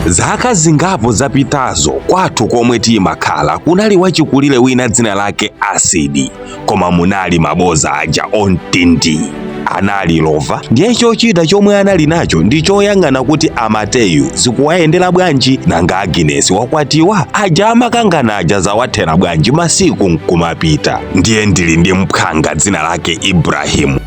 Zaka zingapo zapitazo kwathu komwe timakhala kunali wachikulire wina dzina lake Asidi, koma munali maboza aja ontindi. Anali lova ndiye chochita chomwe anali nacho ndi choyang'ana kuti Amateyu zikuwayendera bwanji nanga Agnes wakwatiwa aja amakanganaja zawathera bwanji masiku nkumapita. Ndiye ndili ndi mphanga dzina lake Ibrahimu,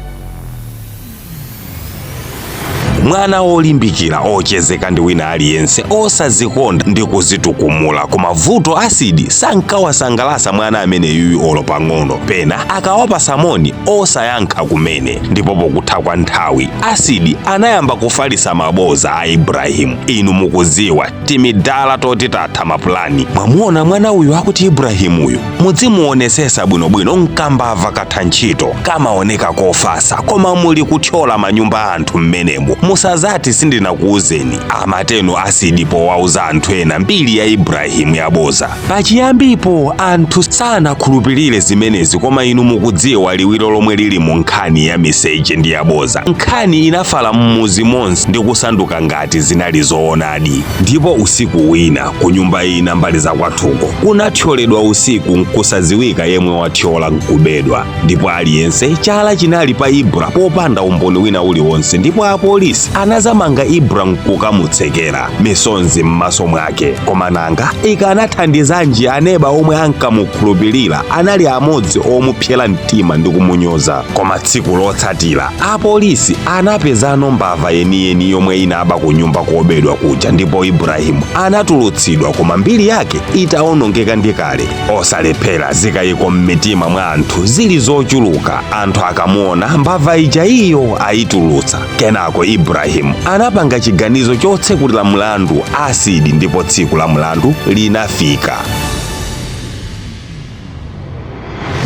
mwana wolimbikira ochezeka ndi wina aliyense, osazikonda ndi kuzitukumula. Koma vuto Asidi sankawasangalasa mwana ameneyuyu olo pang'ono, pena akawapa samoni osayankha kumene. Ndipo pokutha kwa nthawi Asidi anayamba kufalisa maboza a Ibrahimu. Inu mukuziwa timidala toti tatha mapulani. Mwamuona mwana uyu akuti Ibrahimu uyu mudzimuonesesa bwinobwino nkambava katha ntchito kamaoneka kofasa, koma muli kuthyola manyumba anthu mmenemo. Musazati sindinakuuzeni. Amateno Asidi powauza anthu ena mbiri ya Ibrahimu yaboza. Pachiyambipo anthu sanakhulupirire zimenezi, koma inu mukudziwa liwiro lomwe lili mu nkhani ya miseche ndi yaboza. Nkhani inafala mmuzi monse ndi kusanduka ngati zinali zoonadi. Ndipo usiku wina ku nyumba ina mbali za kwathuko kunathyoledwa usiku nkusaziwika yemwe wathyola nkubedwa. Ndipo aliyense chala chinali pa Ibra popanda umboni wina uliwonse. Ndipo apolisi anazamanga Ibra nkukamutsekera misonzi m'maso mwake. Koma nanga ikanathandizanji aneba omwe ankamukhulupirira anali amodzi omupyera mtima ndi kumunyoza. Koma tsiku lotsatira apolisi anapezano mbava yeniyeni yomwe inaba ku nyumba kobedwa kuja, ndipo Ibrahimu anatulutsidwa, koma mbiri yake itaonongeka ndi kale. Osalephera zikayiko m'mitima mwa anthu zili zochuluka. Anthu akamuona mbava ija iyo ayitulutsa. Kenako Ibrahimu anapanga chiganizo chotsekulira mlandu Asidi, ndipo tsiku la mlandu linafika.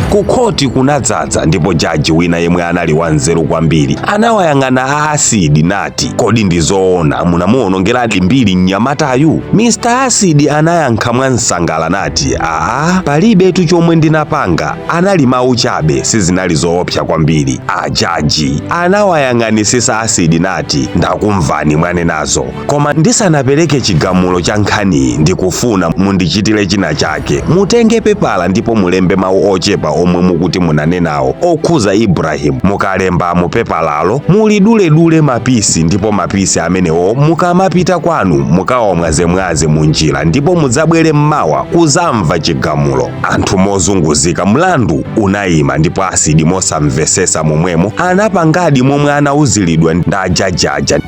Kukhoti kunadzadza, ndipo jaji wina yemwe anali wanzeru kwambiri anawayang'ana Asidi nati, kodi ndizoona munamuonongeradi mbiri mnyamatayu? Mr. Asidi anayankha mwansangala nati, palibetu chomwe ndinapanga, anali mawu chabe, sizinali zoopsa kwambiri. Ajaji anawayang'anisisa Asidi nati, ndakumvani mwanenazo, koma ndisanapereke chigamulo cha nkhaniyi ndikufuna mundichitire china chake. Mutenge pepala ndipo mulembe mawu ochepa omwe mukuti munanenawo okhuza Ibrahimu. Mukalemba mu pepalalo mulidule mapisi, ndipo mapisi amenewo mukamapita kwanu mukawamwazemwaze mu njira, ndipo mudzabwere mmawa kuzamva chigamulo. Anthu mozunguzika mlandu unayima, ndipo Asidi mosamvesesa momwemo anapangadi momwe anauziridwa ndajajaja.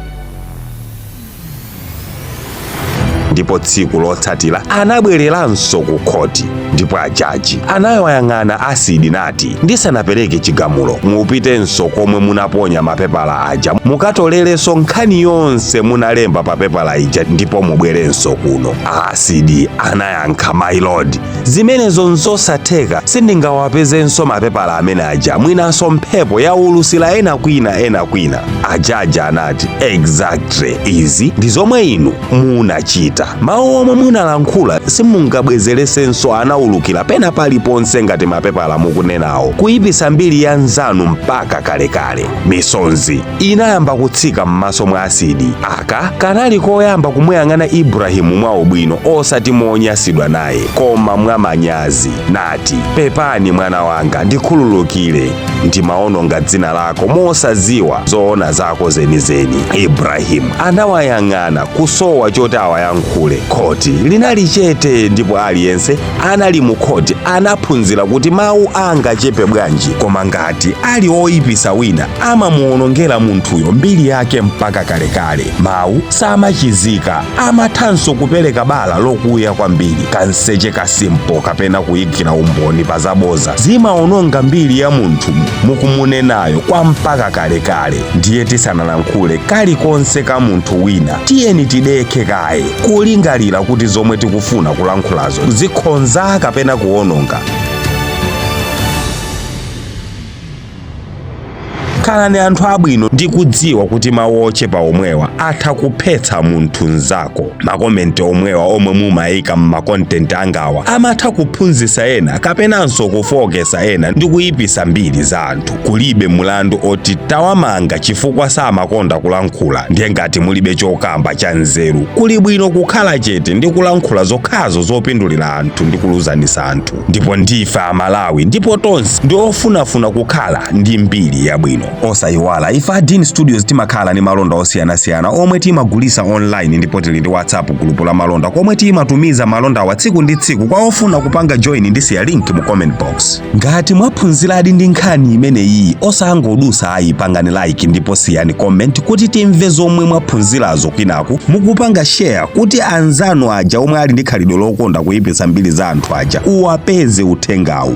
Ndipo tsiku lotsatira anabwereranso ku khoti, ndipo ajaji anawayang'ana Asidi nati, ndisanapereke chigamulo mupitenso komwe munaponya mapepala aja mukatolerenso nkhani yonse munalemba pa pepala ija, ndipo mubwerenso kuno. Asidi anayankha, my lord, zimenezo nzosatheka, sindingawapezenso mapepala amene aja, mwinanso mphepo yaulusira ena kwina. Ajaji anati, exactly, izi ndi zomwe inu munachita. Mawu omwe munalankhula simungabwezeresenso anaulukira pena paliponse ngati mapepala mukunenawo, kuyipisa mbiri ya nzanu mpaka kalekale. Misonzi inayamba kutsika m'maso mwa Asidi. Aka kanali koyamba kumuyang'ana Ibrahimu mwa ubwino, osati monyasidwa naye, koma mwa manyazi. Nati, pepani mwana wanga, ndikhululukire, ndimaononga dzina lako mosaziwa zoona zako zenizeni. Ibrahimu anawayang'ana kusowa choti awayankhule. Khoti linali chete, ndipo aliyense anali mu khoti anaphunzira kuti mawu angachepe bwanji, koma ngati ali oyipisa wina amamuonongera munthuyo mbiri yake mpaka kalekale. Mawu samachizika, amathanso kupereka bala lokuya kwambiri. Kanseche kasimpo kapena kuyikira umboni pa zaboza zimaononga mbiri ya munthu mukumunenayo kwa mpaka kalekale. Ndiye tisanalankhule kalikonse ka munthu wina, tiyeni tidekhe kaye kulingalira kuti zomwe tikufuna kulankhulazo zikhonza kapena kuononga. khalani anthu abwino ndi kudziwa kuti mawu ochepa omwewa atha kuphetsa munthu nzako. Makomenti omwewa omwe mumayika m'makontenti angawa amatha kuphunzitsa ena kapenanso kufokesa ena ndi kuyipisa mbiri za anthu. Kulibe mulandu oti tawamanga chifukwa samakonda kulankhula. Ndiye ngati mulibe chokamba cha nzeru, kuli bwino kukhala chete ndi kulankhula zokhazo zopindulira anthu ndi kuluzanisa anthu. Ndipo ndife Amalawi ndipo tonse ndi ofunafuna kukhala ndi mbiri yabwino. Osayiwala ife a Dean Studios timakhala ndi malonda osiyanasiyana omwe timagulisa online, ndipo tili ndi WhatsApp group la malonda komwe timatumiza malonda wa tsiku ndi tsiku kwa ofuna kupanga join ndi siya link mu comment box. Ngati mwaphunziradi ndi nkhani imeneyi osangodusa ayi pangani like ndipo siyani comment kuti timve zomwe mwaphunzirazo kwinaku mukupanga share kuti anzanu aja omwe ali ndi khalidwe lokonda kuyipitsa mbiri za anthu aja uwapeze uthengawu.